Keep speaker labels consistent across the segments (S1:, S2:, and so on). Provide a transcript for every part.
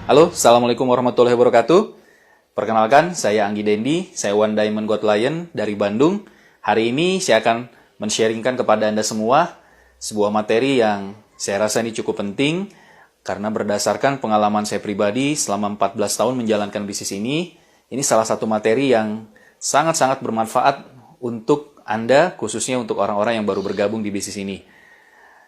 S1: Halo, Assalamualaikum warahmatullahi wabarakatuh. Perkenalkan, saya Anggi Dendi, saya One Diamond God Lion dari Bandung. Hari ini saya akan men-sharingkan kepada Anda semua sebuah materi yang saya rasa ini cukup penting karena berdasarkan pengalaman saya pribadi selama 14 tahun menjalankan bisnis ini salah satu materi yang sangat-sangat bermanfaat untuk Anda, khususnya untuk orang-orang yang baru bergabung di bisnis ini.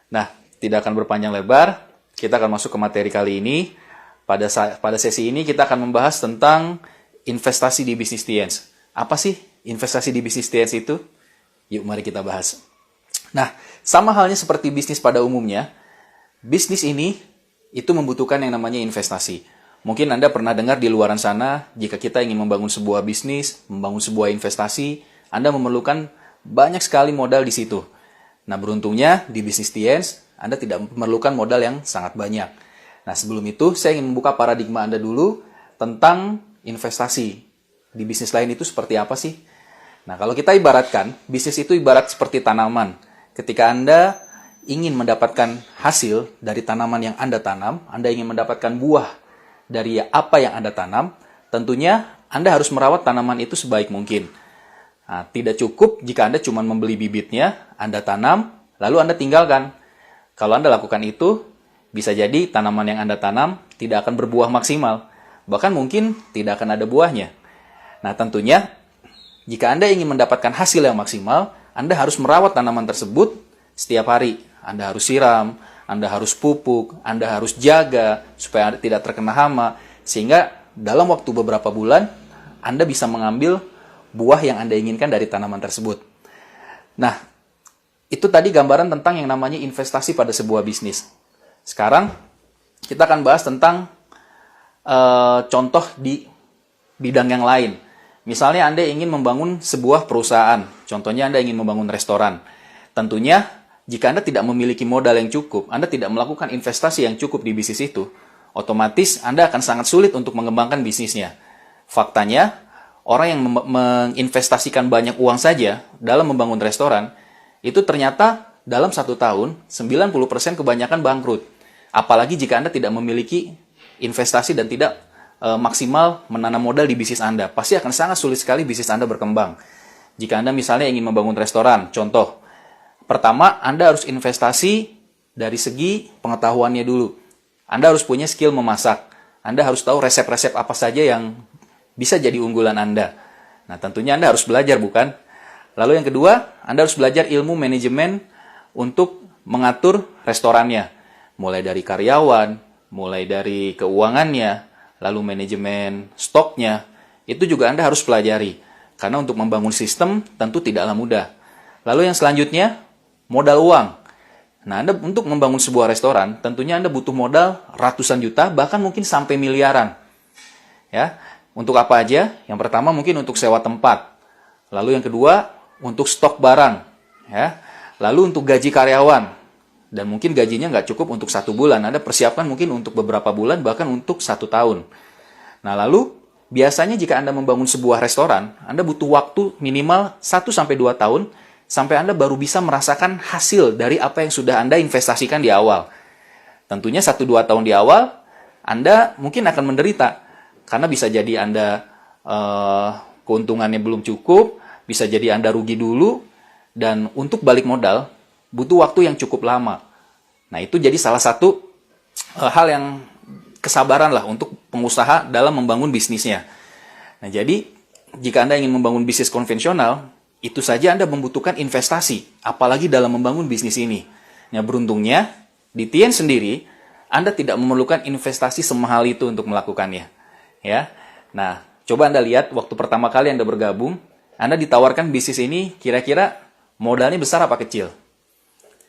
S1: Nah, tidak akan berpanjang lebar, kita akan masuk ke materi kali ini. Pada sesi ini kita akan membahas tentang investasi di bisnis TNS. Apa sih investasi di bisnis TNS itu? Yuk mari kita bahas. Nah, sama halnya seperti bisnis pada umumnya, bisnis ini itu membutuhkan yang namanya investasi. Mungkin Anda pernah dengar di luaran sana, jika kita ingin membangun sebuah bisnis, membangun sebuah investasi, Anda memerlukan banyak sekali modal di situ. Nah, beruntungnya di bisnis TNS, Anda tidak memerlukan modal yang sangat banyak. Nah, sebelum itu, saya ingin membuka paradigma Anda dulu tentang investasi. Di bisnis lain itu seperti apa sih? Nah, kalau kita ibaratkan, bisnis itu ibarat seperti tanaman. Ketika Anda ingin mendapatkan hasil dari tanaman yang Anda tanam, Anda ingin mendapatkan buah dari apa yang Anda tanam, tentunya Anda harus merawat tanaman itu sebaik mungkin. Nah, tidak cukup jika Anda cuma membeli bibitnya, Anda tanam, lalu Anda tinggalkan. Kalau Anda lakukan itu, bisa jadi tanaman yang Anda tanam tidak akan berbuah maksimal. Bahkan mungkin tidak akan ada buahnya. Nah, tentunya jika Anda ingin mendapatkan hasil yang maksimal, Anda harus merawat tanaman tersebut setiap hari. Anda harus siram, Anda harus pupuk, Anda harus jaga supaya Anda tidak terkena hama. Sehingga dalam waktu beberapa bulan, Anda bisa mengambil buah yang Anda inginkan dari tanaman tersebut. Nah, itu tadi gambaran tentang yang namanya investasi pada sebuah bisnis. Sekarang kita akan bahas tentang contoh di bidang yang lain. Misalnya Anda ingin membangun sebuah perusahaan, contohnya Anda ingin membangun restoran. Tentunya jika Anda tidak memiliki modal yang cukup, Anda tidak melakukan investasi yang cukup di bisnis itu, otomatis Anda akan sangat sulit untuk mengembangkan bisnisnya. Faktanya, orang yang menginvestasikan banyak uang saja dalam membangun restoran, itu ternyata dalam 1 tahun, 90% kebanyakan bangkrut. Apalagi jika Anda tidak memiliki investasi dan tidak maksimal menanam modal di bisnis Anda. Pasti akan sangat sulit sekali bisnis Anda berkembang. Jika Anda misalnya ingin membangun restoran, contoh. Pertama, Anda harus investasi dari segi pengetahuannya dulu. Anda harus punya skill memasak. Anda harus tahu resep-resep apa saja yang bisa jadi unggulan Anda. Nah, tentunya Anda harus belajar, bukan? Lalu yang kedua, Anda harus belajar ilmu manajemen untuk mengatur restorannya. Mulai dari karyawan, mulai dari keuangannya, lalu manajemen stoknya, itu juga Anda harus pelajari. Karena untuk membangun sistem tentu tidaklah mudah. Lalu yang selanjutnya, modal uang. Nah, Anda untuk membangun sebuah restoran, tentunya Anda butuh modal ratusan juta, bahkan mungkin sampai miliaran. Ya, untuk apa aja? Yang pertama mungkin untuk sewa tempat. Lalu yang kedua, untuk stok barang. Ya. Lalu untuk gaji karyawan. Dan mungkin gajinya nggak cukup untuk 1 bulan. Anda persiapkan mungkin untuk beberapa bulan, bahkan untuk 1 tahun. Nah, lalu biasanya jika Anda membangun sebuah restoran, Anda butuh waktu minimal 1-2 tahun, sampai Anda baru bisa merasakan hasil dari apa yang sudah Anda investasikan di awal. Tentunya 1-2 tahun di awal, Anda mungkin akan menderita. Karena bisa jadi Anda keuntungannya belum cukup, bisa jadi Anda rugi dulu, dan untuk balik modal, butuh waktu yang cukup lama. Nah, itu jadi salah satu hal yang kesabaran lah untuk pengusaha dalam membangun bisnisnya. Nah, jadi jika Anda ingin membangun bisnis konvensional, itu saja Anda membutuhkan investasi, apalagi dalam membangun bisnis ini. Nah, beruntungnya, di Tien sendiri, Anda tidak memerlukan investasi semahal itu untuk melakukannya. Ya. Nah, coba Anda lihat waktu pertama kali Anda bergabung, Anda ditawarkan bisnis ini kira-kira modalnya besar apa kecil?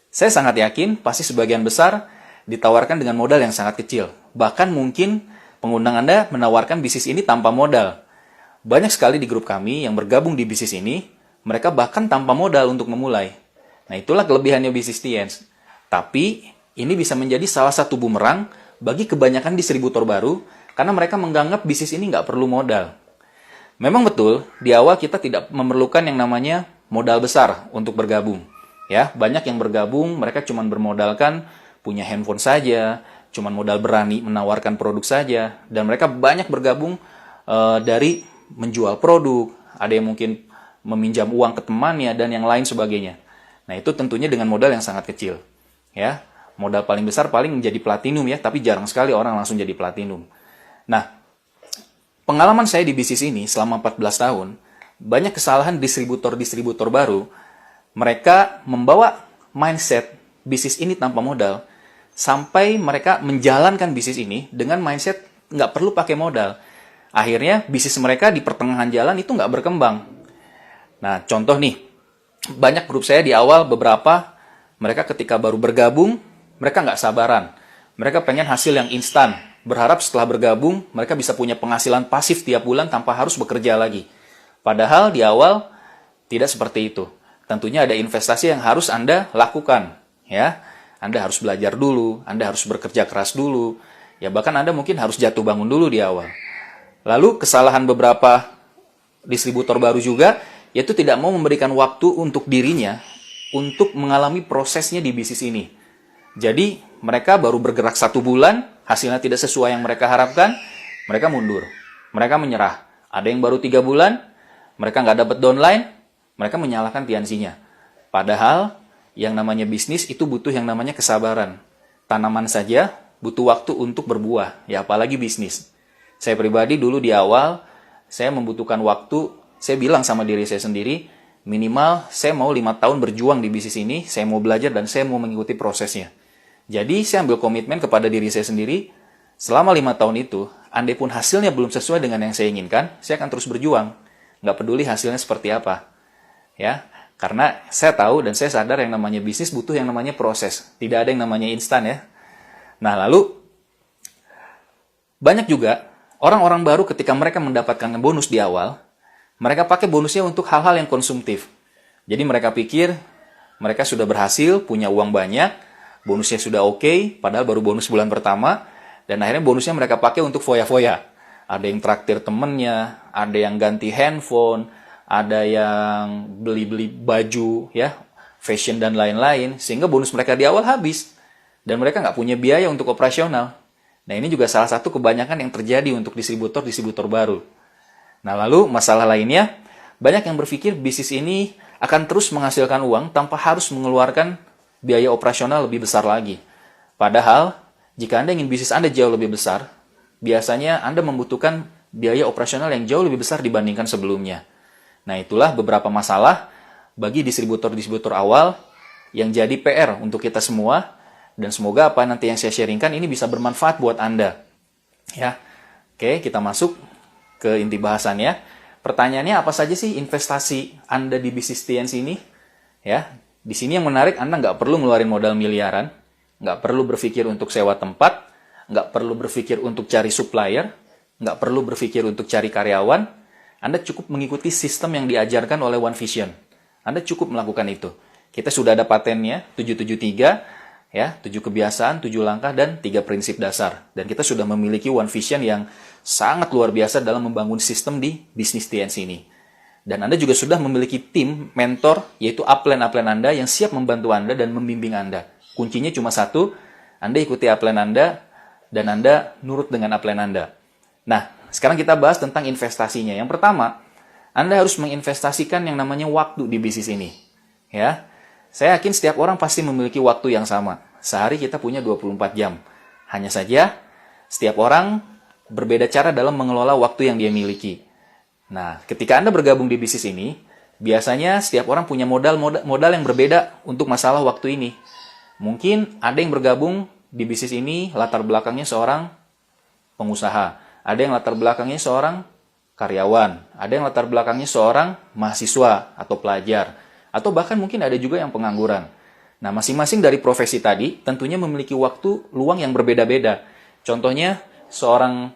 S1: Saya sangat yakin pasti sebagian besar ditawarkan dengan modal yang sangat kecil. Bahkan mungkin pengundang Anda menawarkan bisnis ini tanpa modal. Banyak sekali di grup kami yang bergabung di bisnis ini, mereka bahkan tanpa modal untuk memulai. Nah, itulah kelebihannya bisnis TNS. Tapi, ini bisa menjadi salah satu bumerang bagi kebanyakan distributor baru, karena mereka menganggap bisnis ini nggak perlu modal. Memang betul, di awal kita tidak memerlukan yang namanya modal besar untuk bergabung. Ya, banyak yang bergabung, mereka cuma bermodalkan punya handphone saja, cuman modal berani menawarkan produk saja, dan mereka banyak bergabung dari menjual produk, ada yang mungkin meminjam uang ke temannya dan yang lain sebagainya. Nah, itu tentunya dengan modal yang sangat kecil. Ya, modal paling besar paling menjadi platinum ya, tapi jarang sekali orang langsung jadi platinum. Nah, pengalaman saya di bisnis ini selama 14 tahun, banyak kesalahan distributor-distributor baru. Mereka membawa mindset bisnis ini tanpa modal, sampai mereka menjalankan bisnis ini dengan mindset nggak perlu pakai modal. Akhirnya bisnis mereka di pertengahan jalan itu nggak berkembang. Nah, contoh nih, banyak grup saya di awal beberapa, mereka ketika baru bergabung, mereka nggak sabaran. Mereka pengen hasil yang instan, berharap setelah bergabung, mereka bisa punya penghasilan pasif tiap bulan tanpa harus bekerja lagi. Padahal di awal tidak seperti itu. Tentunya ada investasi yang harus Anda lakukan, ya. Anda harus belajar dulu, Anda harus bekerja keras dulu, ya bahkan Anda mungkin harus jatuh bangun dulu di awal. Lalu kesalahan beberapa distributor baru juga, yaitu tidak mau memberikan waktu untuk dirinya untuk mengalami prosesnya di bisnis ini. Jadi mereka baru bergerak 1 bulan, hasilnya tidak sesuai yang mereka harapkan, mereka mundur, mereka menyerah. Ada yang baru 3 bulan, mereka nggak dapat downline, mereka menyalahkan TNC-nya. Padahal yang namanya bisnis itu butuh yang namanya kesabaran. Tanaman saja butuh waktu untuk berbuah, ya apalagi bisnis. Saya pribadi dulu di awal, saya membutuhkan waktu, saya bilang sama diri saya sendiri, minimal saya mau 5 tahun berjuang di bisnis ini, saya mau belajar dan saya mau mengikuti prosesnya. Jadi saya ambil komitmen kepada diri saya sendiri, selama 5 tahun itu, andai pun hasilnya belum sesuai dengan yang saya inginkan, saya akan terus berjuang. Nggak peduli hasilnya seperti apa. Ya, karena saya tahu dan saya sadar yang namanya bisnis butuh yang namanya proses. Tidak ada yang namanya instan ya. Nah, lalu banyak juga orang-orang baru ketika mereka mendapatkan bonus di awal, mereka pakai bonusnya untuk hal-hal yang konsumtif. Jadi mereka pikir mereka sudah berhasil, punya uang banyak, bonusnya sudah oke, padahal baru bonus bulan pertama, dan akhirnya bonusnya mereka pakai untuk foya-foya. Ada yang traktir temennya, ada yang ganti handphone, ada yang beli-beli baju, ya, fashion dan lain-lain, sehingga bonus mereka di awal habis. Dan mereka nggak punya biaya untuk operasional. Nah, ini juga salah satu kebanyakan yang terjadi untuk distributor-distributor baru. Nah, lalu masalah lainnya, banyak yang berpikir bisnis ini akan terus menghasilkan uang tanpa harus mengeluarkan biaya operasional lebih besar lagi. Padahal, jika Anda ingin bisnis Anda jauh lebih besar, biasanya Anda membutuhkan biaya operasional yang jauh lebih besar dibandingkan sebelumnya. Nah, itulah beberapa masalah bagi distributor-distributor awal yang jadi PR untuk kita semua, dan semoga apa nanti yang saya sharingkan ini bisa bermanfaat buat Anda. Ya. Oke, kita masuk ke inti bahasannya. Pertanyaannya, apa saja sih investasi Anda di bisnis TNC ini? Ya, di sini yang menarik, Anda nggak perlu ngeluarin modal miliaran, nggak perlu berpikir untuk sewa tempat, nggak perlu berpikir untuk cari supplier, nggak perlu berpikir untuk cari karyawan. Anda cukup mengikuti sistem yang diajarkan oleh One Vision. Anda cukup melakukan itu. Kita sudah ada patennya, 773, ya, 7 kebiasaan, 7 langkah, dan 3 prinsip dasar. Dan kita sudah memiliki One Vision yang sangat luar biasa dalam membangun sistem di bisnis TNC ini. Dan Anda juga sudah memiliki tim, mentor, yaitu upline-upline Anda yang siap membantu Anda dan membimbing Anda. Kuncinya cuma satu, Anda ikuti upline Anda, dan Anda nurut dengan upline Anda. Nah, sekarang kita bahas tentang investasinya. Yang pertama, Anda harus menginvestasikan yang namanya waktu di bisnis ini. Ya, saya yakin setiap orang pasti memiliki waktu yang sama. Sehari kita punya 24 jam. Hanya saja, setiap orang berbeda cara dalam mengelola waktu yang dia miliki. Nah, ketika Anda bergabung di bisnis ini, biasanya setiap orang punya modal yang berbeda untuk masalah waktu ini. Mungkin ada yang bergabung di bisnis ini latar belakangnya seorang pengusaha. Ada yang latar belakangnya seorang karyawan, ada yang latar belakangnya seorang mahasiswa atau pelajar, atau bahkan mungkin ada juga yang pengangguran. Nah, masing-masing dari profesi tadi tentunya memiliki waktu luang yang berbeda-beda. Contohnya, seorang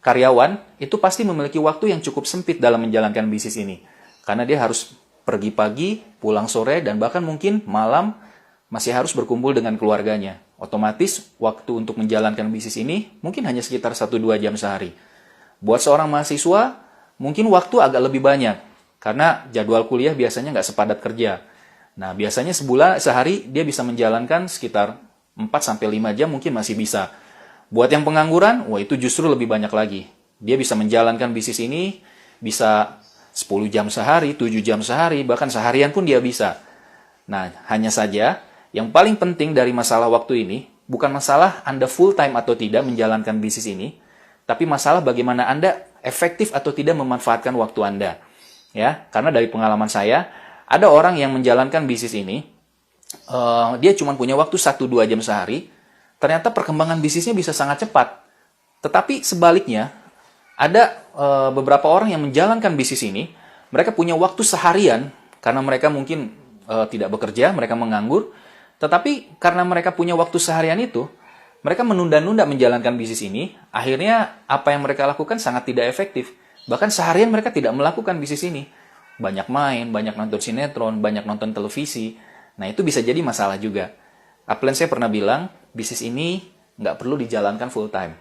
S1: karyawan itu pasti memiliki waktu yang cukup sempit dalam menjalankan bisnis ini. Karena dia harus pergi pagi, pulang sore, dan bahkan mungkin malam masih harus berkumpul dengan keluarganya. Otomatis, waktu untuk menjalankan bisnis ini mungkin hanya sekitar 1-2 jam sehari. Buat seorang mahasiswa, mungkin waktu agak lebih banyak, karena jadwal kuliah biasanya nggak sepadat kerja. Nah, biasanya sehari dia bisa menjalankan sekitar 4-5 jam mungkin masih bisa. Buat yang pengangguran, wah itu justru lebih banyak lagi. Dia bisa menjalankan bisnis ini, bisa 10 jam sehari, 7 jam sehari, bahkan seharian pun dia bisa. Nah, hanya saja yang paling penting dari masalah waktu ini, bukan masalah Anda full time atau tidak menjalankan bisnis ini, tapi masalah bagaimana Anda efektif atau tidak memanfaatkan waktu Anda. Ya, karena dari pengalaman saya, ada orang yang menjalankan bisnis ini, dia cuma punya waktu 1-2 jam sehari, ternyata perkembangan bisnisnya bisa sangat cepat. Tetapi sebaliknya, ada beberapa orang yang menjalankan bisnis ini, mereka punya waktu seharian, karena mereka mungkin tidak bekerja, mereka menganggur, tetapi karena mereka punya waktu seharian itu, mereka menunda-nunda menjalankan bisnis ini, akhirnya apa yang mereka lakukan sangat tidak efektif. Bahkan seharian mereka tidak melakukan bisnis ini. Banyak main, banyak nonton sinetron, banyak nonton televisi. Nah, itu bisa jadi masalah juga. Upline saya pernah bilang, bisnis ini nggak perlu dijalankan full time.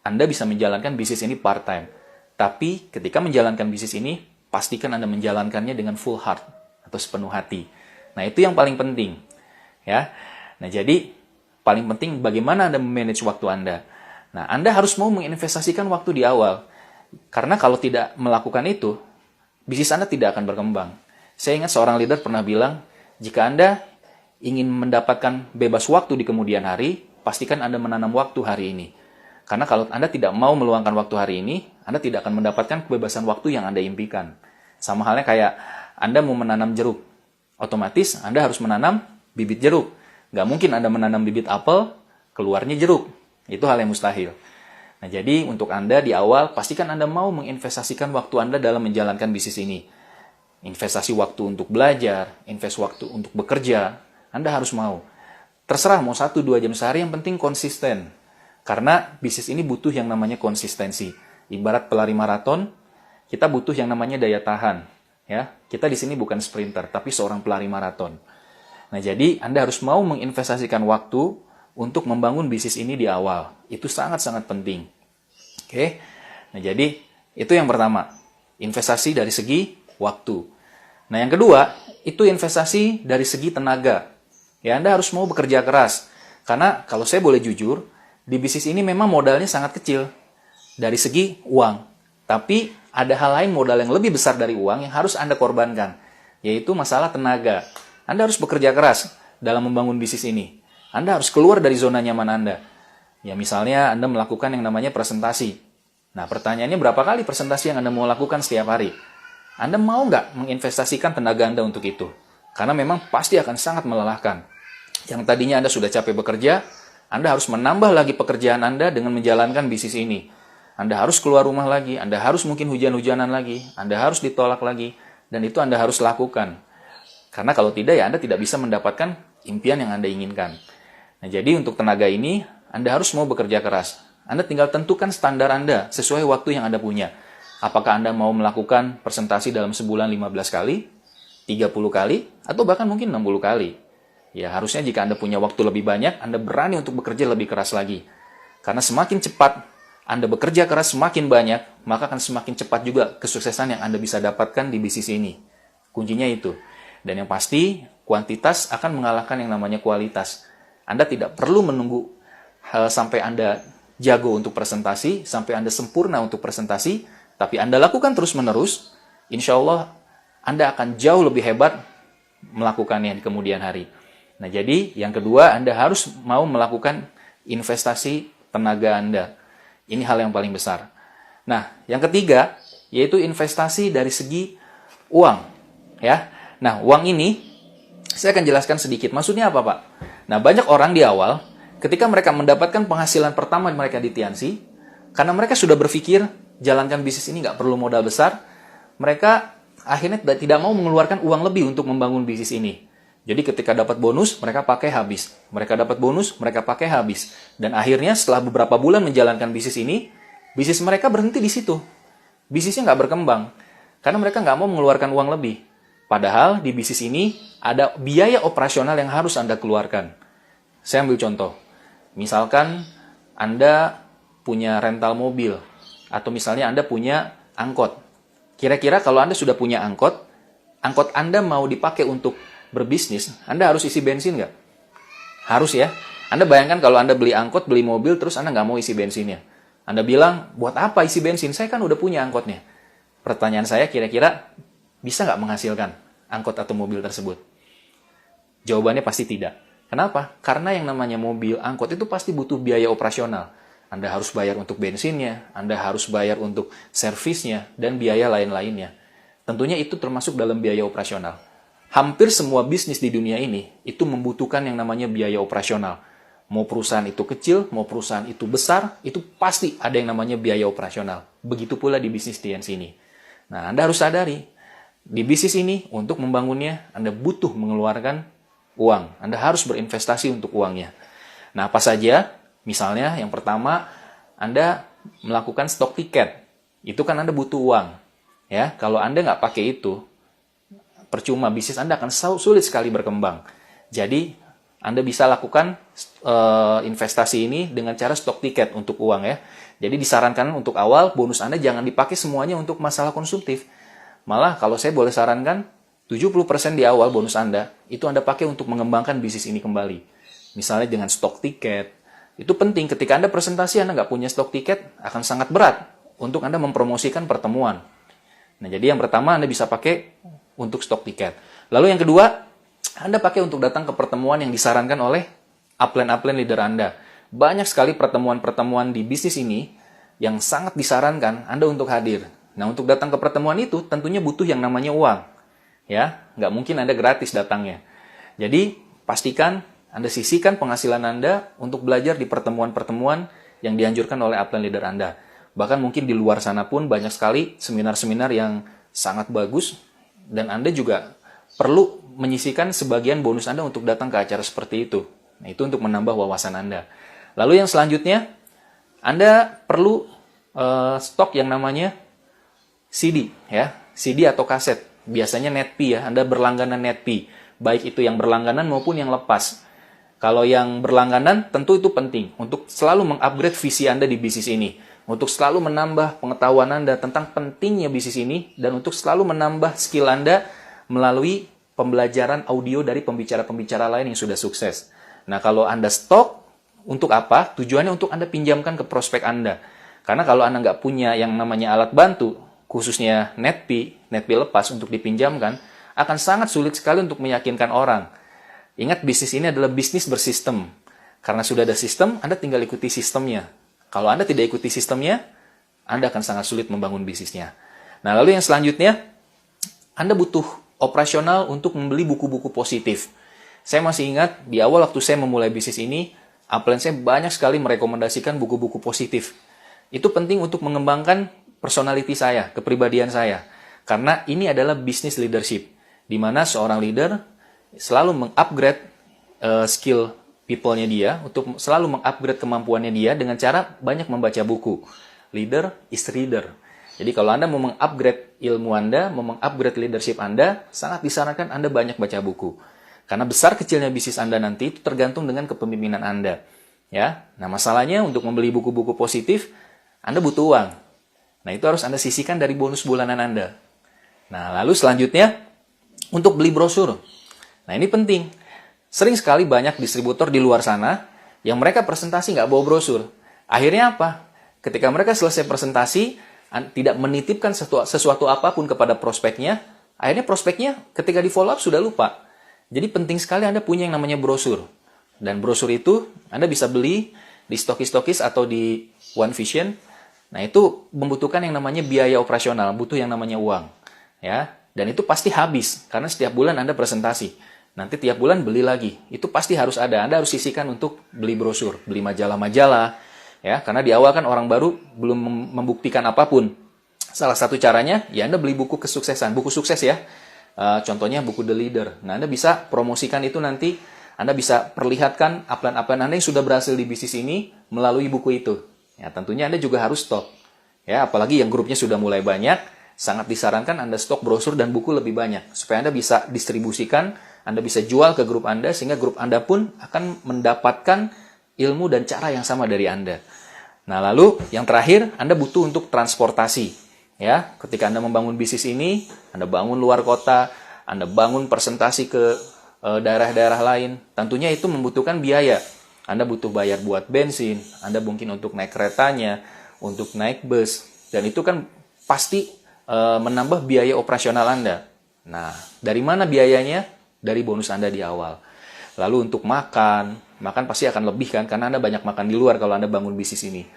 S1: Anda bisa menjalankan bisnis ini part time. Tapi ketika menjalankan bisnis ini, pastikan Anda menjalankannya dengan full heart atau sepenuh hati. Nah, itu yang paling penting. Ya. Nah, jadi paling penting bagaimana Anda memanage waktu Anda. Nah, Anda harus mau menginvestasikan waktu di awal. Karena kalau tidak melakukan itu, bisnis Anda tidak akan berkembang. Saya ingat seorang leader pernah bilang, jika Anda ingin mendapatkan bebas waktu di kemudian hari, pastikan Anda menanam waktu hari ini. Karena kalau Anda tidak mau meluangkan waktu hari ini, Anda tidak akan mendapatkan kebebasan waktu yang Anda impikan. Sama halnya kayak Anda mau menanam jeruk. Otomatis Anda harus menanam bibit jeruk. Nggak mungkin Anda menanam bibit apel, keluarnya jeruk. Itu hal yang mustahil. Nah, jadi untuk Anda di awal, pastikan Anda mau menginvestasikan waktu Anda dalam menjalankan bisnis ini. Investasi waktu untuk belajar, invest waktu untuk bekerja, Anda harus mau. Terserah mau 1-2 jam sehari, yang penting konsisten. Karena bisnis ini butuh yang namanya konsistensi. Ibarat pelari maraton, kita butuh yang namanya daya tahan. Ya, kita di sini bukan sprinter, tapi seorang pelari maraton. Nah, jadi Anda harus mau menginvestasikan waktu untuk membangun bisnis ini di awal. Itu sangat-sangat penting. Oke. Nah, jadi itu yang pertama. Investasi dari segi waktu. Nah, yang kedua, itu investasi dari segi tenaga. Ya, Anda harus mau bekerja keras. Karena kalau saya boleh jujur, di bisnis ini memang modalnya sangat kecil dari segi uang. Tapi ada hal lain modal yang lebih besar dari uang yang harus Anda korbankan, yaitu masalah tenaga. Anda harus bekerja keras dalam membangun bisnis ini. Anda harus keluar dari zona nyaman Anda. Ya, misalnya Anda melakukan yang namanya presentasi. Nah, pertanyaannya berapa kali presentasi yang Anda mau lakukan setiap hari? Anda mau nggak menginvestasikan tenaga Anda untuk itu? Karena memang pasti akan sangat melelahkan. Yang tadinya Anda sudah capek bekerja, Anda harus menambah lagi pekerjaan Anda dengan menjalankan bisnis ini. Anda harus keluar rumah lagi, Anda harus mungkin hujan-hujanan lagi, Anda harus ditolak lagi, dan itu Anda harus lakukan. Karena kalau tidak, ya Anda tidak bisa mendapatkan impian yang Anda inginkan. Nah, jadi untuk tenaga ini, Anda harus mau bekerja keras. Anda tinggal tentukan standar Anda sesuai waktu yang Anda punya. Apakah Anda mau melakukan presentasi dalam sebulan 15 kali, 30 kali, atau bahkan mungkin 60 kali. Ya, harusnya jika Anda punya waktu lebih banyak, Anda berani untuk bekerja lebih keras lagi. Karena semakin cepat Anda bekerja keras semakin banyak, maka akan semakin cepat juga kesuksesan yang Anda bisa dapatkan di bisnis ini. Kuncinya itu. Dan yang pasti, kuantitas akan mengalahkan yang namanya kualitas. Anda tidak perlu menunggu sampai Anda jago untuk presentasi, sampai Anda sempurna untuk presentasi, tapi Anda lakukan terus-menerus, insya Allah Anda akan jauh lebih hebat melakukannya di kemudian hari. Nah, jadi yang kedua, Anda harus mau melakukan investasi tenaga Anda. Ini hal yang paling besar. Nah, yang ketiga, yaitu investasi dari segi uang. Ya. Nah, uang ini, saya akan jelaskan sedikit. Maksudnya apa, Pak? Nah, banyak orang di awal, ketika mereka mendapatkan penghasilan pertama mereka di Tiansi, karena mereka sudah berpikir, jalankan bisnis ini nggak perlu modal besar, mereka akhirnya tidak mau mengeluarkan uang lebih untuk membangun bisnis ini. Jadi ketika dapat bonus, mereka pakai habis. Mereka dapat bonus, mereka pakai habis. Dan akhirnya setelah beberapa bulan menjalankan bisnis ini, bisnis mereka berhenti di situ. Bisnisnya nggak berkembang. Karena mereka nggak mau mengeluarkan uang lebih. Padahal di bisnis ini ada biaya operasional yang harus Anda keluarkan. Saya ambil contoh. Misalkan Anda punya rental mobil. Atau misalnya Anda punya angkot. Kira-kira kalau Anda sudah punya angkot Anda mau dipakai untuk berbisnis, Anda harus isi bensin nggak? Harus ya. Anda bayangkan kalau Anda beli angkot, beli mobil, terus Anda nggak mau isi bensinnya. Anda bilang, buat apa isi bensin? Saya kan udah punya angkotnya. Pertanyaan saya, kira-kira bisa nggak menghasilkan angkot atau mobil tersebut? Jawabannya pasti tidak. Kenapa? Karena yang namanya mobil, angkot itu pasti butuh biaya operasional. Anda harus bayar untuk bensinnya, Anda harus bayar untuk servisnya, dan biaya lain-lainnya. Tentunya itu termasuk dalam biaya operasional. Hampir semua bisnis di dunia ini itu membutuhkan yang namanya biaya operasional. Mau perusahaan itu kecil, mau perusahaan itu besar, itu pasti ada yang namanya biaya operasional. Begitu pula di bisnis TNC ini. Nah, Anda harus sadari, di bisnis ini untuk membangunnya, Anda butuh mengeluarkan uang. Anda harus berinvestasi untuk uangnya. Nah, apa saja? Misalnya, yang pertama, Anda melakukan stok tiket. Itu kan Anda butuh uang. Ya, kalau Anda nggak pakai itu, percuma, bisnis Anda akan sulit sekali berkembang. Jadi, Anda bisa lakukan investasi ini dengan cara stok tiket untuk uang ya. Jadi disarankan untuk awal, bonus Anda jangan dipakai semuanya untuk masalah konsumtif. Malah kalau saya boleh sarankan, 70% di awal bonus Anda, itu Anda pakai untuk mengembangkan bisnis ini kembali. Misalnya dengan stok tiket. Itu penting, ketika Anda presentasi Anda nggak punya stok tiket, akan sangat berat untuk Anda mempromosikan pertemuan. Nah, jadi yang pertama Anda bisa pakai untuk stok tiket. Lalu yang kedua, Anda pakai untuk datang ke pertemuan yang disarankan oleh upline leader Anda. Banyak sekali pertemuan-pertemuan di bisnis ini yang sangat disarankan Anda untuk hadir. Nah, untuk datang ke pertemuan itu tentunya butuh yang namanya uang. Ya, nggak mungkin Anda gratis datangnya. Jadi, pastikan Anda sisihkan penghasilan Anda untuk belajar di pertemuan-pertemuan yang dianjurkan oleh upline leader Anda. Bahkan mungkin di luar sana pun banyak sekali seminar-seminar yang sangat bagus, dan Anda juga perlu menyisihkan sebagian bonus Anda untuk datang ke acara seperti itu. Nah, itu untuk menambah wawasan Anda. Lalu yang selanjutnya, Anda perlu stok yang namanya CD, ya, CD atau kaset. Biasanya netpi ya, Anda berlangganan netpi, baik itu yang berlangganan maupun yang lepas. Kalau yang berlangganan tentu itu penting untuk selalu mengupgrade visi Anda di bisnis ini, untuk selalu menambah pengetahuan Anda tentang pentingnya bisnis ini, dan untuk selalu menambah skill Anda melalui pembelajaran audio dari pembicara-pembicara lain yang sudah sukses. Nah, kalau Anda stok, untuk apa? Tujuannya untuk Anda pinjamkan ke prospek Anda. Karena kalau Anda nggak punya yang namanya alat bantu, khususnya netpi lepas untuk dipinjamkan, akan sangat sulit sekali untuk meyakinkan orang. Ingat, bisnis ini adalah bisnis bersistem. Karena sudah ada sistem, Anda tinggal ikuti sistemnya. Kalau Anda tidak ikuti sistemnya, Anda akan sangat sulit membangun bisnisnya. Nah, lalu yang selanjutnya, Anda butuh operasional untuk membeli buku-buku positif. Saya masih ingat, di awal waktu saya memulai bisnis ini, upline saya banyak sekali merekomendasikan buku-buku positif. Itu penting untuk mengembangkan personality saya, kepribadian saya. Karena ini adalah business leadership, di mana seorang leader selalu mengupgrade skill people-nya dia, untuk selalu mengupgrade kemampuannya dia dengan cara banyak membaca buku. Leader is reader. Jadi kalau Anda mau mengupgrade ilmu Anda, mau mengupgrade leadership Anda, sangat disarankan Anda banyak baca buku. Karena besar kecilnya bisnis Anda nanti itu tergantung dengan kepemimpinan Anda. Ya, nah masalahnya untuk membeli buku-buku positif, Anda butuh uang. Nah, itu harus Anda sisihkan dari bonus bulanan Anda. Nah, lalu selanjutnya, untuk beli brosur. Nah, ini penting. Sering sekali banyak distributor di luar sana yang mereka presentasi nggak bawa brosur. Akhirnya apa? Ketika mereka selesai presentasi, tidak menitipkan sesuatu apapun kepada prospeknya, akhirnya prospeknya ketika di follow up sudah lupa. Jadi penting sekali Anda punya yang namanya brosur. Dan brosur itu Anda bisa beli di stokis-stokis atau di One Vision. Nah, itu membutuhkan yang namanya biaya operasional, butuh yang namanya uang. Ya, dan itu pasti habis, karena setiap bulan Anda presentasi. Nanti tiap bulan beli lagi. Itu pasti harus ada. Anda harus sisihkan untuk beli brosur, beli majalah-majalah. Ya, karena di awal kan orang baru belum membuktikan apapun. Salah satu caranya, ya Anda beli buku kesuksesan, buku sukses ya. Contohnya buku The Leader. Nah, Anda bisa promosikan itu nanti. Anda bisa perlihatkan upline-upline Anda yang sudah berhasil di bisnis ini melalui buku itu. Ya, tentunya Anda juga harus stok. Ya, apalagi yang grupnya sudah mulai banyak, sangat disarankan Anda stok brosur dan buku lebih banyak. Supaya Anda bisa distribusikan, Anda bisa jual ke grup Anda, sehingga grup Anda pun akan mendapatkan ilmu dan cara yang sama dari Anda. Nah, lalu yang terakhir, Anda butuh untuk transportasi. Ya, ketika Anda membangun bisnis ini, Anda bangun luar kota, Anda bangun presentasi ke daerah-daerah lain, tentunya itu membutuhkan biaya. Anda butuh bayar buat bensin, Anda mungkin untuk naik keretanya, untuk naik bus, dan itu kan pasti menambah biaya operasional Anda. Nah, dari mana biayanya? Dari bonus Anda di awal. Lalu untuk makan pasti akan lebih kan, karena Anda banyak makan di luar kalau Anda bangun bisnis ini.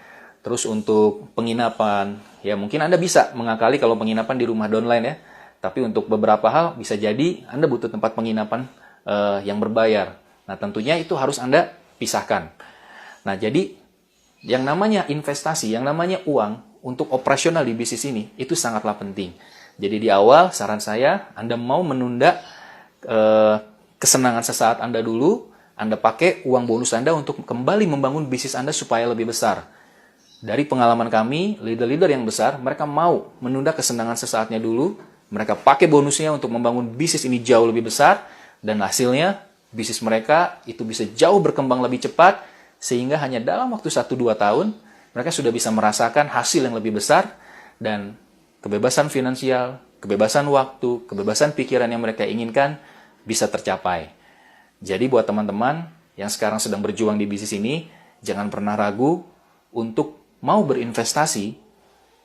S1: Terus untuk penginapan, ya mungkin Anda bisa mengakali kalau penginapan di rumah downline ya. Tapi untuk beberapa hal bisa jadi Anda butuh tempat penginapan yang berbayar. Nah tentunya itu harus Anda pisahkan. Nah jadi yang namanya investasi, yang namanya uang untuk operasional di bisnis ini, itu sangatlah penting. Jadi di awal saran saya, Anda mau menunda kesenangan sesaat Anda dulu, Anda pakai uang bonus Anda untuk kembali membangun bisnis Anda supaya lebih besar. Dari pengalaman kami, leader-leader yang besar, mereka mau menunda kesenangan sesaatnya dulu, mereka pakai bonusnya untuk membangun bisnis ini jauh lebih besar, dan hasilnya bisnis mereka itu bisa jauh berkembang lebih cepat, sehingga hanya dalam waktu 1-2 tahun, mereka sudah bisa merasakan hasil yang lebih besar, dan kebebasan finansial, kebebasan waktu, kebebasan pikiran yang mereka inginkan, bisa tercapai. Jadi buat teman-teman yang sekarang sedang berjuang di bisnis ini, jangan pernah ragu untuk mau berinvestasi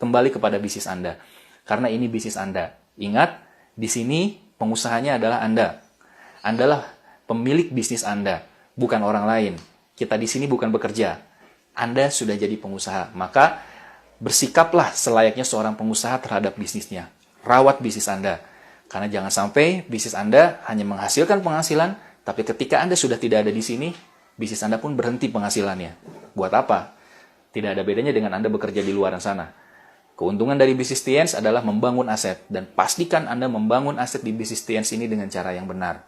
S1: kembali kepada bisnis Anda. Karena ini bisnis Anda. Ingat, di sini pengusahanya adalah Anda. Andalah pemilik bisnis Anda, bukan orang lain. Kita di sini bukan bekerja. Anda sudah jadi pengusaha. Maka bersikaplah selayaknya seorang pengusaha terhadap bisnisnya. Rawat bisnis Anda. Karena jangan sampai bisnis Anda hanya menghasilkan penghasilan, tapi ketika Anda sudah tidak ada di sini, bisnis Anda pun berhenti penghasilannya. Buat apa? Tidak ada bedanya dengan Anda bekerja di luar sana. Keuntungan dari bisnis TNS adalah membangun aset, dan pastikan Anda membangun aset di bisnis TNS ini dengan cara yang benar.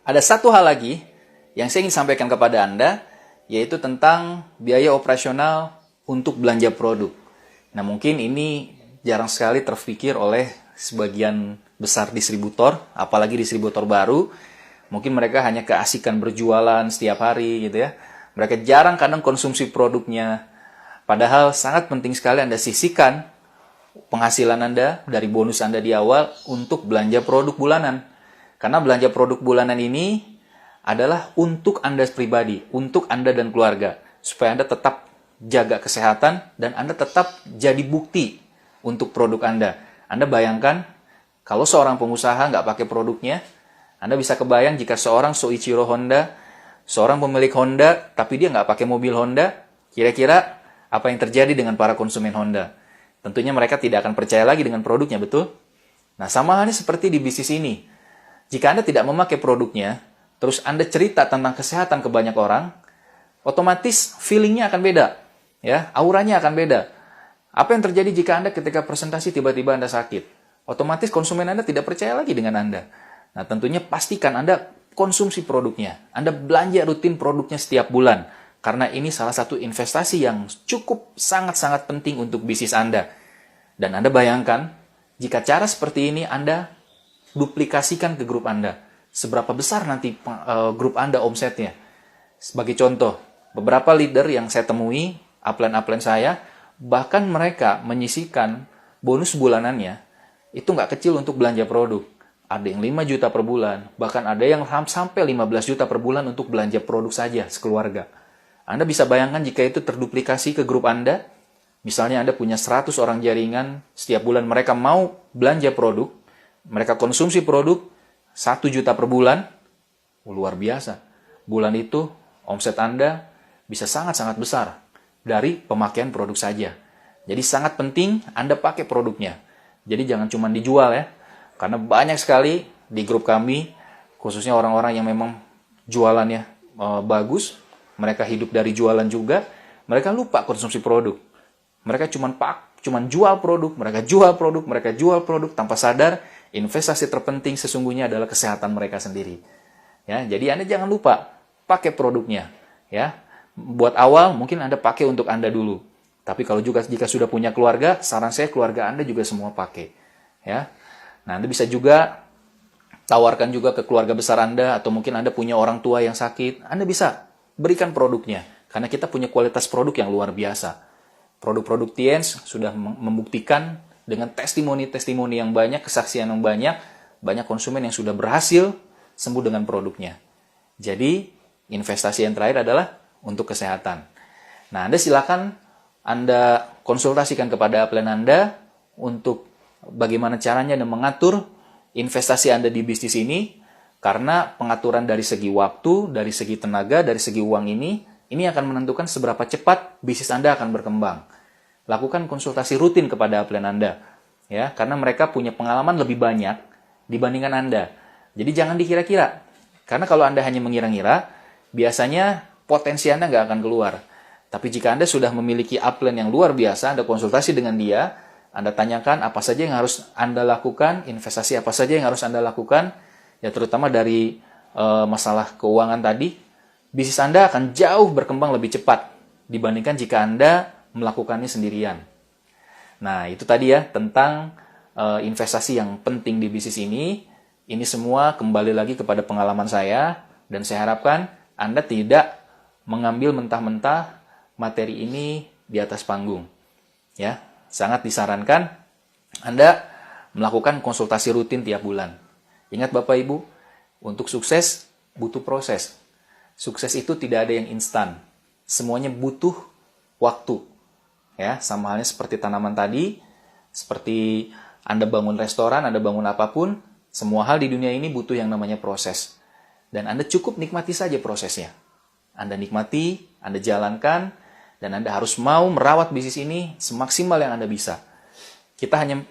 S1: Ada satu hal lagi yang saya ingin sampaikan kepada Anda, yaitu tentang biaya operasional untuk belanja produk. Nah, mungkin ini jarang sekali terpikir oleh sebagian besar distributor, apalagi distributor baru. Mungkin mereka hanya keasikan berjualan setiap hari gitu ya. Mereka jarang kadang konsumsi produknya. Padahal sangat penting sekali Anda sisihkan penghasilan Anda dari bonus Anda di awal untuk belanja produk bulanan. Karena belanja produk bulanan ini adalah untuk Anda pribadi, untuk Anda dan keluarga. Supaya Anda tetap jaga kesehatan dan Anda tetap jadi bukti untuk produk Anda. Anda bayangkan, kalau seorang pengusaha nggak pakai produknya, Anda bisa kebayang jika seorang Soichiro Honda, seorang pemilik Honda, tapi dia nggak pakai mobil Honda, kira-kira apa yang terjadi dengan para konsumen Honda? Tentunya mereka tidak akan percaya lagi dengan produknya, betul? Nah, sama halnya seperti di bisnis ini. Jika Anda tidak memakai produknya, terus Anda cerita tentang kesehatan ke banyak orang, otomatis feeling-nya akan beda. Ya, auranya akan beda. Apa yang terjadi jika Anda ketika presentasi tiba-tiba Anda sakit? Otomatis konsumen Anda tidak percaya lagi dengan Anda. Nah, tentunya pastikan Anda konsumsi produknya. Anda belanja rutin produknya setiap bulan. Karena ini salah satu investasi yang cukup sangat-sangat penting untuk bisnis Anda. Dan Anda bayangkan, jika cara seperti ini Anda duplikasikan ke grup Anda. Seberapa besar nanti grup Anda omsetnya? Sebagai contoh, beberapa leader yang saya temui, upline-upline saya, bahkan mereka menyisihkan bonus bulanannya, itu nggak kecil untuk belanja produk. Ada yang 5 juta per bulan, bahkan ada yang sampai 15 juta per bulan untuk belanja produk saja sekeluarga. Anda bisa bayangkan jika itu terduplikasi ke grup Anda, misalnya Anda punya 100 orang jaringan, setiap bulan mereka mau belanja produk, mereka konsumsi produk 1 juta per bulan, luar biasa. Bulan itu omset Anda bisa sangat-sangat besar dari pemakaian produk saja. Jadi sangat penting Anda pakai produknya. Jadi jangan cuma dijual ya, karena banyak sekali di grup kami, khususnya orang-orang yang memang jualannya bagus, mereka hidup dari jualan juga, mereka lupa konsumsi produk. Mereka cuman jual produk, mereka jual produk tanpa sadar investasi terpenting sesungguhnya adalah kesehatan mereka sendiri. Ya, jadi Anda jangan lupa pakai produknya, ya. Buat awal mungkin Anda pakai untuk Anda dulu. Tapi kalau juga jika sudah punya keluarga, saran saya keluarga Anda juga semua pakai, ya. Nah, Anda bisa juga tawarkan juga ke keluarga besar Anda atau mungkin Anda punya orang tua yang sakit, Anda bisa berikan produknya, karena kita punya kualitas produk yang luar biasa. Produk-produk TNS sudah membuktikan dengan testimoni-testimoni yang banyak, kesaksian yang banyak konsumen yang sudah berhasil sembuh dengan produknya. Jadi, investasi yang terakhir adalah untuk kesehatan. Nah, Anda silakan Anda konsultasikan kepada upline Anda untuk bagaimana caranya Anda mengatur investasi Anda di bisnis ini, karena pengaturan dari segi waktu, dari segi tenaga, dari segi uang ini akan menentukan seberapa cepat bisnis Anda akan berkembang. Lakukan konsultasi rutin kepada upline Anda, ya, karena mereka punya pengalaman lebih banyak dibandingkan Anda. Jadi jangan dikira-kira, karena kalau Anda hanya mengira-ngira, biasanya potensi Anda nggak akan keluar. Tapi jika Anda sudah memiliki upline yang luar biasa, Anda konsultasi dengan dia, Anda tanyakan apa saja yang harus Anda lakukan, investasi apa saja yang harus Anda lakukan, ya terutama dari masalah keuangan tadi, bisnis Anda akan jauh berkembang lebih cepat dibandingkan jika Anda melakukannya sendirian. Nah, itu tadi ya tentang investasi yang penting di bisnis ini. Ini semua kembali lagi kepada pengalaman saya, dan saya harapkan Anda tidak mengambil mentah-mentah materi ini di atas panggung. Ya, sangat disarankan Anda melakukan konsultasi rutin tiap bulan. Ingat Bapak Ibu, untuk sukses butuh proses. Sukses itu tidak ada yang instan. Semuanya butuh waktu. Ya, sama halnya seperti tanaman tadi, seperti Anda bangun restoran, Anda bangun apapun, semua hal di dunia ini butuh yang namanya proses. Dan Anda cukup nikmati saja prosesnya. Anda nikmati, Anda jalankan, dan Anda harus mau merawat bisnis ini semaksimal yang Anda bisa. Kita hanya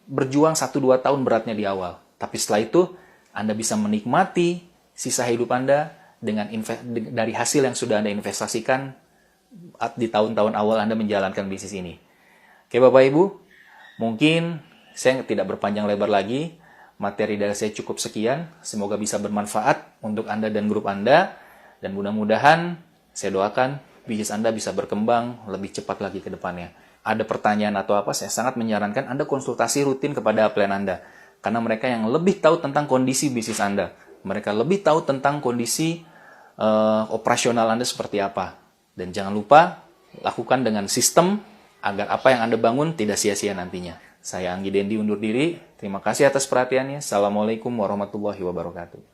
S1: berjuang 1-2 tahun beratnya di awal. Tapi setelah itu, Anda bisa menikmati sisa hidup Anda dari hasil yang sudah Anda investasikan di tahun-tahun awal Anda menjalankan bisnis ini. Oke Bapak Ibu, mungkin saya tidak berpanjang lebar lagi. Materi dari saya cukup sekian. Semoga bisa bermanfaat untuk Anda dan grup Anda. Dan mudah-mudahan saya doakan bisnis Anda bisa berkembang lebih cepat lagi ke depannya. Ada pertanyaan atau apa, saya sangat menyarankan Anda konsultasi rutin kepada upline Anda. Karena mereka yang lebih tahu tentang kondisi bisnis Anda. Mereka lebih tahu tentang kondisi operasional Anda seperti apa. Dan jangan lupa, lakukan dengan sistem agar apa yang Anda bangun tidak sia-sia nantinya. Saya Anggi Dendi undur diri. Terima kasih atas perhatiannya. Assalamualaikum warahmatullahi wabarakatuh.